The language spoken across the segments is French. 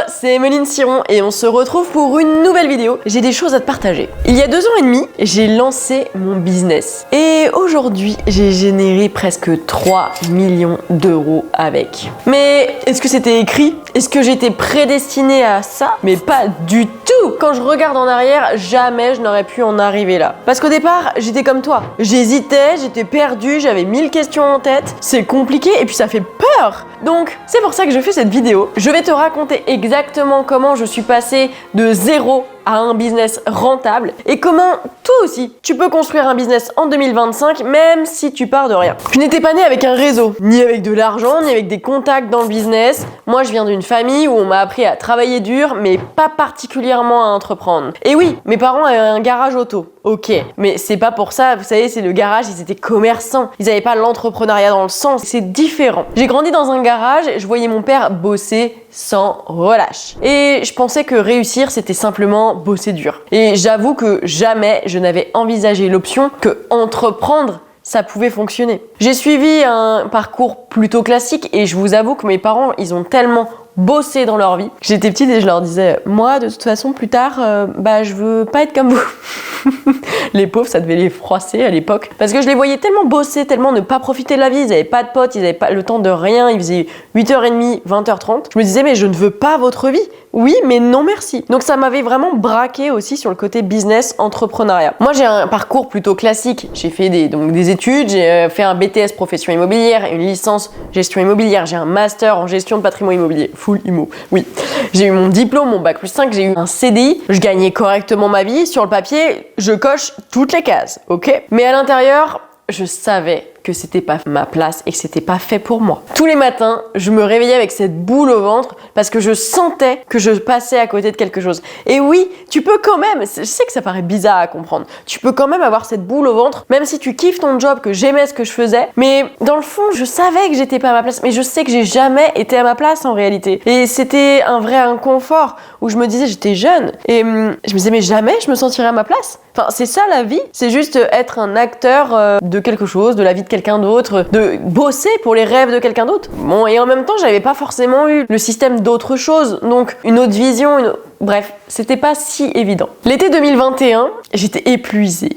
c'est Emeline Siron et on se retrouve pour une nouvelle vidéo. J'ai des choses à te partager. Il y a 2 ans et demi, j'ai lancé mon business. Et aujourd'hui, j'ai généré presque 3 millions d'euros avec. Mais est-ce que c'était écrit? Est-ce que j'étais prédestinée à ça? Mais pas du tout! Quand je regarde en arrière, jamais je n'aurais pu en arriver là. Parce qu'au départ, j'étais comme toi. J'hésitais, j'étais perdue, j'avais 1000 questions en tête. C'est compliqué et puis ça fait peur. Donc, c'est pour ça que je fais cette vidéo. Je vais te raconter exactement comment je suis passée de 0 à un business rentable et comment toi aussi tu peux construire un business en 2025 même si tu pars de rien. Je n'étais pas née avec un réseau, ni avec de l'argent, ni avec des contacts dans le business. Moi je viens d'une famille où on m'a appris à travailler dur mais pas particulièrement à entreprendre. Et oui, mes parents avaient un garage auto. Ok, mais c'est pas pour ça, vous savez, c'est le garage, ils étaient commerçants. Ils avaient pas l'entrepreneuriat dans le sang, c'est différent. J'ai grandi dans un garage, je voyais mon père bosser sans relâche. Et je pensais que réussir, c'était simplement bosser dur. Et j'avoue que jamais je n'avais envisagé l'option que entreprendre, ça pouvait fonctionner. J'ai suivi un parcours plutôt classique et je vous avoue que mes parents, ils ont tellement bossé dans leur vie. J'étais petite et je leur disais, moi, de toute façon, plus tard, je veux pas être comme vous. Les pauvres, ça devait les froisser à l'époque. Parce que je les voyais tellement bosser, tellement ne pas profiter de la vie. Ils avaient pas de potes, ils avaient pas le temps de rien. Ils faisaient 8h30, 20h30. Je me disais, mais je ne veux pas votre vie. Oui, mais non merci. Donc ça m'avait vraiment braqué aussi sur le côté business, entrepreneuriat. Moi, j'ai un parcours plutôt classique. J'ai fait des études, j'ai fait un BTS profession immobilière, une licence gestion immobilière, j'ai un master en gestion de patrimoine immobilier, full immo. Oui, j'ai eu mon diplôme, mon bac+5, j'ai eu un CDI, je gagnais correctement ma vie. Sur le papier, je coche toutes les cases, ok? Mais à l'intérieur, je savais que c'était pas ma place et que c'était pas fait pour moi. Tous les matins, je me réveillais avec cette boule au ventre parce que je sentais que je passais à côté de quelque chose. Et oui, tu peux quand même, je sais que ça paraît bizarre à comprendre, tu peux quand même avoir cette boule au ventre, même si tu kiffes ton job, que j'aimais ce que je faisais, mais dans le fond, je savais que j'étais pas à ma place, mais je sais que j'ai jamais été à ma place en réalité. Et c'était un vrai inconfort où je me disais, j'étais jeune et je me disais, mais jamais je me sentirais à ma place. Enfin, c'est ça la vie, c'est juste être un acteur de quelque chose, de la vie de quelqu'un d'autre, de bosser pour les rêves de quelqu'un d'autre. Bon, et en même temps, j'avais pas forcément eu le système d'autre chose, donc une autre vision, bref, c'était pas si évident. L'été 2021, j'étais épuisée.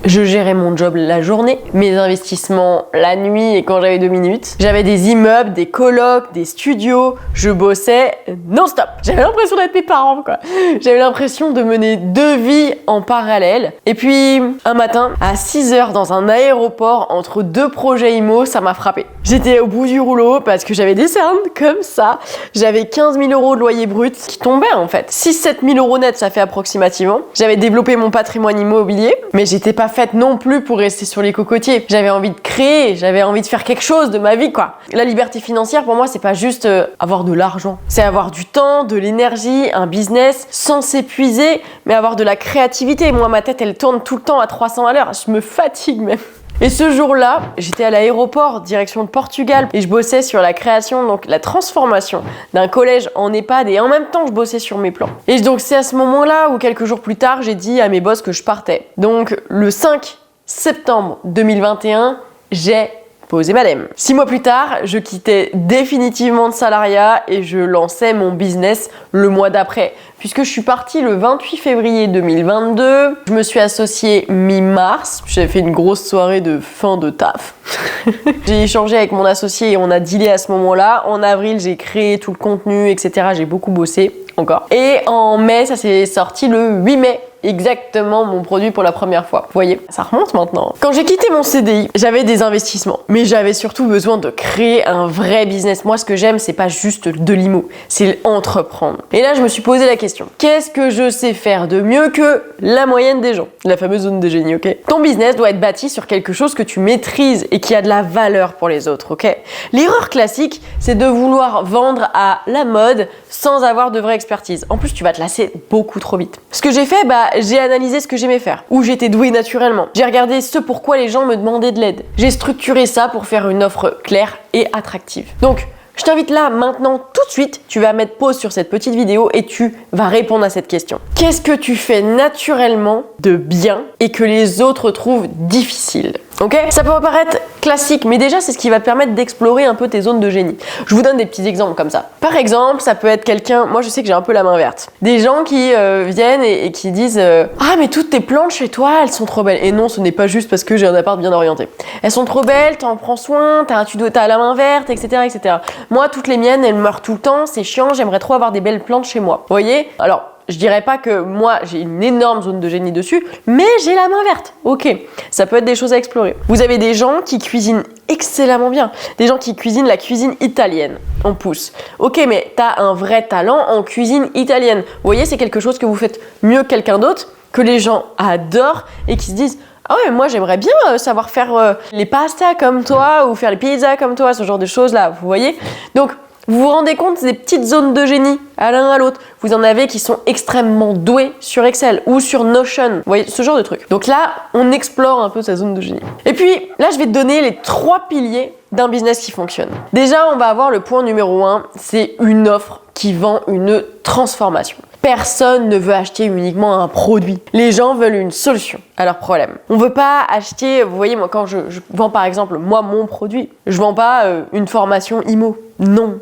Je gérais mon job la journée, mes investissements la nuit et quand j'avais 2 minutes. J'avais des immeubles, des colocs, des studios. Je bossais non-stop. J'avais l'impression d'être mes parents, quoi. J'avais l'impression de mener 2 vies en parallèle. Et puis, un matin, à 6h dans un aéroport entre 2 projets IMO, ça m'a frappé. J'étais au bout du rouleau parce que j'avais des cernes comme ça. J'avais 15 000 euros de loyer brut qui tombaient en fait. 6-7 000 euros net, ça fait approximativement. J'avais développé mon patrimoine immobilier, mais j'étais pas faite non plus pour rester sur les cocotiers. J'avais envie de créer, j'avais envie de faire quelque chose de ma vie, quoi. La liberté financière, pour moi, c'est pas juste avoir de l'argent. C'est avoir du temps, de l'énergie, un business sans s'épuiser, mais avoir de la créativité. Moi, ma tête, elle tourne tout le temps à 300 à l'heure. Je me fatigue même. Et ce jour-là, j'étais à l'aéroport, direction de Portugal, et je bossais sur la création, donc la transformation d'un collège en EHPAD, et en même temps, je bossais sur mes plans. Et donc, c'est à ce moment-là où, quelques jours plus tard, j'ai dit à mes boss que je partais. Donc, le 5 septembre 2021, j'ai posé madame. 6 mois plus tard, je quittais définitivement le salariat et je lançais mon business le mois d'après. Puisque je suis partie le 28 février 2022, je me suis associée mi-mars, j'avais fait une grosse soirée de fin de taf. J'ai échangé avec mon associé et on a dealé à ce moment-là. En avril, j'ai créé tout le contenu, etc. J'ai beaucoup bossé encore. Et en mai, ça s'est sorti le 8 mai. Exactement mon produit pour la première fois. Vous voyez, ça remonte maintenant. Quand j'ai quitté mon CDI, j'avais des investissements, mais j'avais surtout besoin de créer un vrai business. Moi, ce que j'aime, c'est pas juste de l'IMO, c'est entreprendre. Et là, je me suis posé la question. Qu'est-ce que je sais faire de mieux que la moyenne des gens? La fameuse zone de génie, ok? Ton business doit être bâti sur quelque chose que tu maîtrises et qui a de la valeur pour les autres, ok? L'erreur classique, c'est de vouloir vendre à la mode sans avoir de vraie expertise. En plus, tu vas te lasser beaucoup trop vite. Ce que j'ai fait, j'ai analysé ce que j'aimais faire, où j'étais douée naturellement. J'ai regardé ce pourquoi les gens me demandaient de l'aide. J'ai structuré ça pour faire une offre claire et attractive. Donc, je t'invite là, maintenant, tout de suite, tu vas mettre pause sur cette petite vidéo et tu vas répondre à cette question. Qu'est-ce que tu fais naturellement de bien et que les autres trouvent difficile? Ok? Ça peut paraître classique, mais déjà c'est ce qui va te permettre d'explorer un peu tes zones de génie. Je vous donne des petits exemples comme ça. Par exemple, ça peut être quelqu'un, moi je sais que j'ai un peu la main verte, des gens qui viennent et qui disent ah mais toutes tes plantes chez toi elles sont trop belles. Et non, ce n'est pas juste parce que j'ai un appart bien orienté. Elles sont trop belles, t'en prends soin, t'as la main verte, etc., etc. Moi toutes les miennes elles meurent tout le temps, c'est chiant, j'aimerais trop avoir des belles plantes chez moi. Vous voyez? Alors je dirais pas que moi j'ai une énorme zone de génie dessus, mais j'ai la main verte. Ok, ça peut être des choses à explorer. Vous avez des gens qui cuisinent excellemment bien, des gens qui cuisinent la cuisine italienne. On pousse. Ok, mais t'as un vrai talent en cuisine italienne. Vous voyez, c'est quelque chose que vous faites mieux que quelqu'un d'autre, que les gens adorent et qui se disent ah ouais, moi j'aimerais bien savoir faire les pastas comme toi ou faire les pizzas comme toi, ce genre de choses là. Vous voyez? Donc vous vous rendez compte des petites zones de génie à l'un à l'autre. Vous en avez qui sont extrêmement doués sur Excel ou sur Notion. Vous voyez, ce genre de truc. Donc là, on explore un peu sa zone de génie. Et puis, là, je vais te donner les 3 piliers d'un business qui fonctionne. Déjà, on va avoir le point numéro 1, c'est une offre qui vend une transformation. Personne ne veut acheter uniquement un produit. Les gens veulent une solution à leurs problèmes. On veut pas acheter, vous voyez, moi quand je vends par exemple, moi mon produit, je vends pas une formation IMO. Non.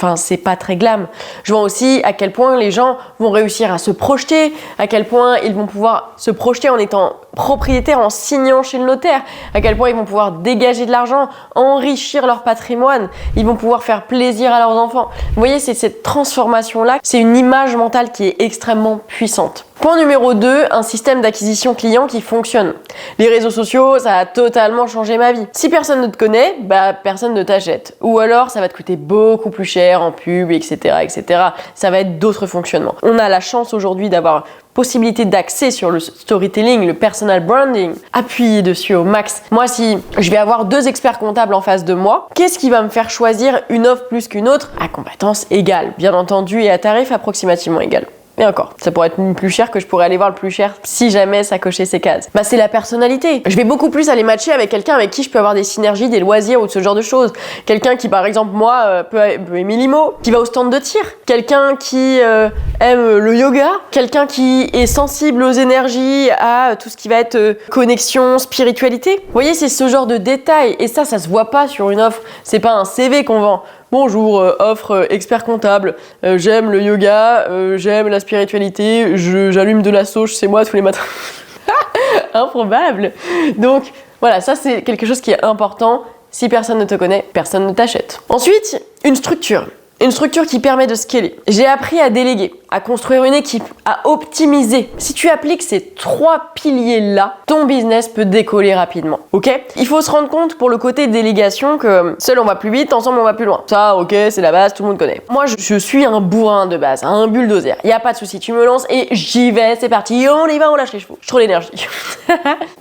C'est pas très glam. Je vois aussi à quel point les gens vont réussir à se projeter, à quel point ils vont pouvoir se projeter en étant propriétaires, en signant chez le notaire, à quel point ils vont pouvoir dégager de l'argent, enrichir leur patrimoine, ils vont pouvoir faire plaisir à leurs enfants. Vous voyez, c'est cette transformation-là, c'est une image mentale qui est extrêmement puissante. Point numéro 2, un système d'acquisition client qui fonctionne. Les réseaux sociaux, ça a totalement changé ma vie. Si personne ne te connaît, personne ne t'achète. Ou alors, ça va te coûter beaucoup plus cher en pub, etc., etc. Ça va être d'autres fonctionnements. On a la chance aujourd'hui d'avoir possibilité d'accès sur le storytelling, le personal branding, appuyer dessus au max. Moi, si je vais avoir 2 experts comptables en face de moi, qu'est-ce qui va me faire choisir une offre plus qu'une autre à compétence égale, bien entendu, et à tarif approximativement égal. Et encore, ça pourrait être plus cher que je pourrais aller voir le plus cher si jamais ça cochait ces cases. C'est la personnalité. Je vais beaucoup plus aller matcher avec quelqu'un avec qui je peux avoir des synergies, des loisirs ou de ce genre de choses. Quelqu'un qui, par exemple, moi, peut aimer l'IMO, qui va au stand de tir. Quelqu'un qui aime le yoga. Quelqu'un qui est sensible aux énergies, à tout ce qui va être connexion, spiritualité. Vous voyez, c'est ce genre de détails. Et ça se voit pas sur une offre. C'est pas un CV qu'on vend. Bonjour, offre expert comptable, j'aime le yoga, j'aime la spiritualité, j'allume de la sauge, c'est moi tous les matins. Improbable. Donc voilà, ça c'est quelque chose qui est important. Si personne ne te connaît, personne ne t'achète. Ensuite, une structure. Une structure qui permet de scaler. J'ai appris à déléguer, à construire une équipe, à optimiser. Si tu appliques ces 3 piliers-là, ton business peut décoller rapidement. Ok? Il faut se rendre compte pour le côté délégation que seul on va plus vite, ensemble on va plus loin. Ça, ok, c'est la base, tout le monde connaît. Moi, je suis un bourrin de base, un bulldozer. Y a pas de souci, tu me lances et j'y vais, c'est parti, on y va, on lâche les chevaux. J'ai trop d'énergie.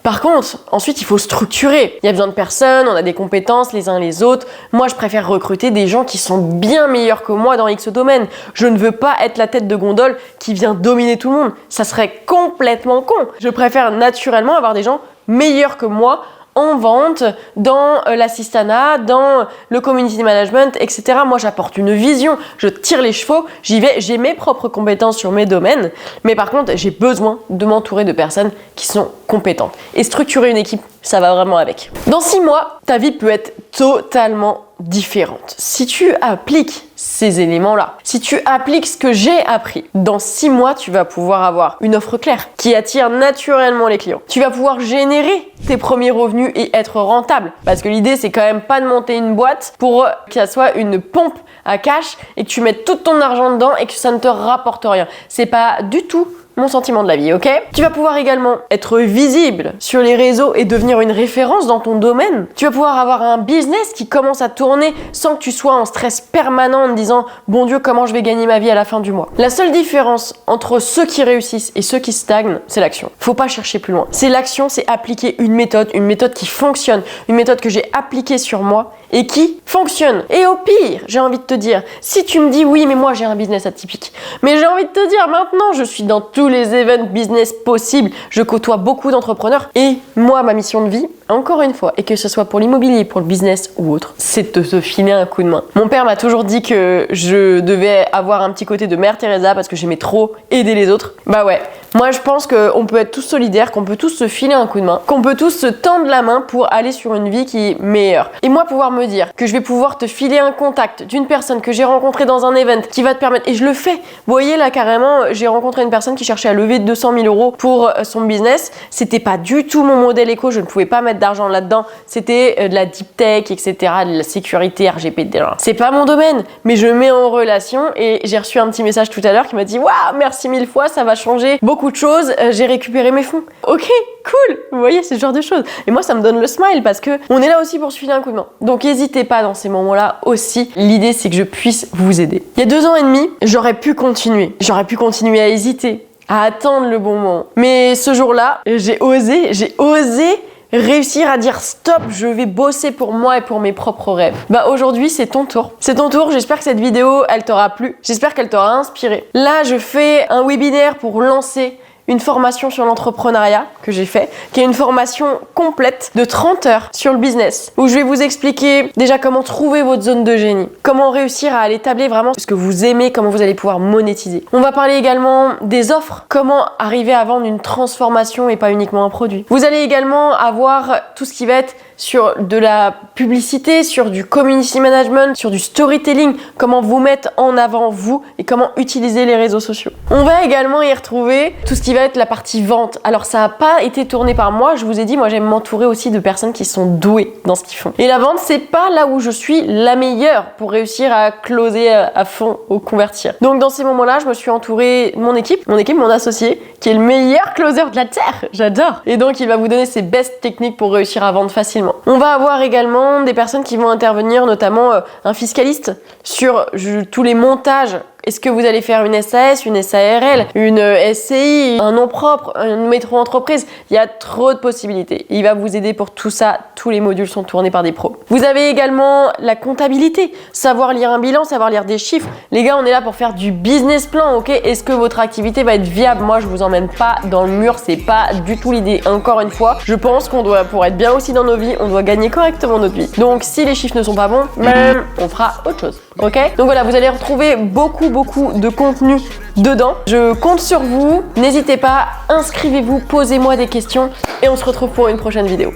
Par contre, ensuite, il faut structurer. Il y a besoin de personnes, on a des compétences les uns les autres. Moi, je préfère recruter des gens qui sont bien meilleurs que moi dans X domaine. Je ne veux pas être la tête de gondole qui vient dominer tout le monde. Ça serait complètement con. Je préfère naturellement avoir des gens meilleurs que moi en vente, dans l'assistanat, dans le community management, etc. Moi, j'apporte une vision, je tire les chevaux, j'y vais, j'ai mes propres compétences sur mes domaines, mais par contre, j'ai besoin de m'entourer de personnes qui sont compétentes. Et structurer une équipe, ça va vraiment avec. Dans 6 mois, ta vie peut être totalement différente. Si tu appliques ces éléments-là, si tu appliques ce que j'ai appris, dans 6 mois, tu vas pouvoir avoir une offre claire qui attire naturellement les clients. Tu vas pouvoir générer tes premiers revenus et être rentable. Parce que l'idée, c'est quand même pas de monter une boîte pour que ça soit une pompe à cash et que tu mettes tout ton argent dedans et que ça ne te rapporte rien. C'est pas du tout mon sentiment de la vie, ok? Tu vas pouvoir également être visible sur les réseaux et devenir une référence dans ton domaine. Tu vas pouvoir avoir un business qui commence à tourner sans que tu sois en stress permanent en te disant « Bon Dieu, comment je vais gagner ma vie à la fin du mois ?» La seule différence entre ceux qui réussissent et ceux qui stagnent, c'est l'action. Faut pas chercher plus loin. C'est l'action, c'est appliquer une méthode qui fonctionne, une méthode que j'ai appliquée sur moi et qui fonctionne. Et au pire, j'ai envie de te dire, si tu me dis « Oui, mais moi j'ai un business atypique », mais j'ai envie de te dire maintenant, je suis dans tout tous les events business possibles. Je côtoie beaucoup d'entrepreneurs et moi, ma mission de vie, encore une fois, et que ce soit pour l'immobilier, pour le business ou autre, c'est de se filer un coup de main. Mon père m'a toujours dit que je devais avoir un petit côté de Mère Teresa parce que j'aimais trop aider les autres. Bah ouais, moi je pense qu'on peut être tous solidaires, qu'on peut tous se filer un coup de main, qu'on peut tous se tendre la main pour aller sur une vie qui est meilleure. Et moi pouvoir me dire que je vais pouvoir te filer un contact d'une personne que j'ai rencontrée dans un event qui va te permettre, et je le fais. Vous voyez là carrément, j'ai rencontré une personne qui cherchait à lever 200 000 euros pour son business. C'était pas du tout mon modèle éco, je ne pouvais pas mettre d'argent là-dedans. C'était de la deep tech, etc., de la sécurité, RGPD. C'est pas mon domaine, mais je mets en relation et j'ai reçu un petit message tout à l'heure qui m'a dit waouh, merci 1000 fois, ça va changer beaucoup de choses. J'ai récupéré mes fonds. Ok, cool. Vous voyez, c'est ce genre de choses. Et moi, ça me donne le smile parce que on est là aussi pour se filer un coup de main. Donc, n'hésitez pas dans ces moments-là aussi. L'idée, c'est que je puisse vous aider. Il y a 2 ans et demi, j'aurais pu continuer. J'aurais pu continuer à hésiter, à attendre le bon moment. Mais ce jour-là, j'ai osé réussir à dire stop, je vais bosser pour moi et pour mes propres rêves. Bah aujourd'hui, c'est ton tour. C'est ton tour, j'espère que cette vidéo, elle t'aura plu. J'espère qu'elle t'aura inspiré. Là, je fais un webinaire pour lancer une formation sur l'entrepreneuriat que j'ai fait, qui est une formation complète de 30 heures sur le business, où je vais vous expliquer déjà comment trouver votre zone de génie, comment réussir à l'établir vraiment ce que vous aimez, comment vous allez pouvoir monétiser. On va parler également des offres, comment arriver à vendre une transformation et pas uniquement un produit. Vous allez également avoir tout ce qui va être sur de la publicité, sur du community management, sur du storytelling, comment vous mettre en avant vous et comment utiliser les réseaux sociaux. On va également y retrouver tout ce qui va être la partie vente. Alors ça n'a pas été tourné par moi, je vous ai dit, moi j'aime m'entourer aussi de personnes qui sont douées dans ce qu'ils font. Et la vente, c'est pas là où je suis la meilleure pour réussir à closer à fond ou convertir. Donc dans ces moments-là, je me suis entourée de mon équipe, mon associé, qui est le meilleur closer de la Terre. J'adore. Et donc il va vous donner ses best techniques pour réussir à vendre facilement. On va avoir également des personnes qui vont intervenir, notamment un fiscaliste, sur tous les montages. Est-ce que vous allez faire une SAS, une SARL, une SCI, un nom propre, une micro-entreprise? Il y a trop de possibilités. Il va vous aider pour tout ça. Tous les modules sont tournés par des pros. Vous avez également la comptabilité. Savoir lire un bilan, savoir lire des chiffres. Les gars, on est là pour faire du business plan, ok? Est-ce que votre activité va être viable? Moi, je vous emmène pas dans le mur. C'est pas du tout l'idée. Encore une fois, je pense qu'on doit, pour être bien aussi dans nos vies, on doit gagner correctement notre vie. Donc, si les chiffres ne sont pas bons, on fera autre chose, ok? Donc voilà, vous allez retrouver beaucoup de contenu dedans. Je compte sur vous. N'hésitez pas, inscrivez-vous, posez-moi des questions et on se retrouve pour une prochaine vidéo.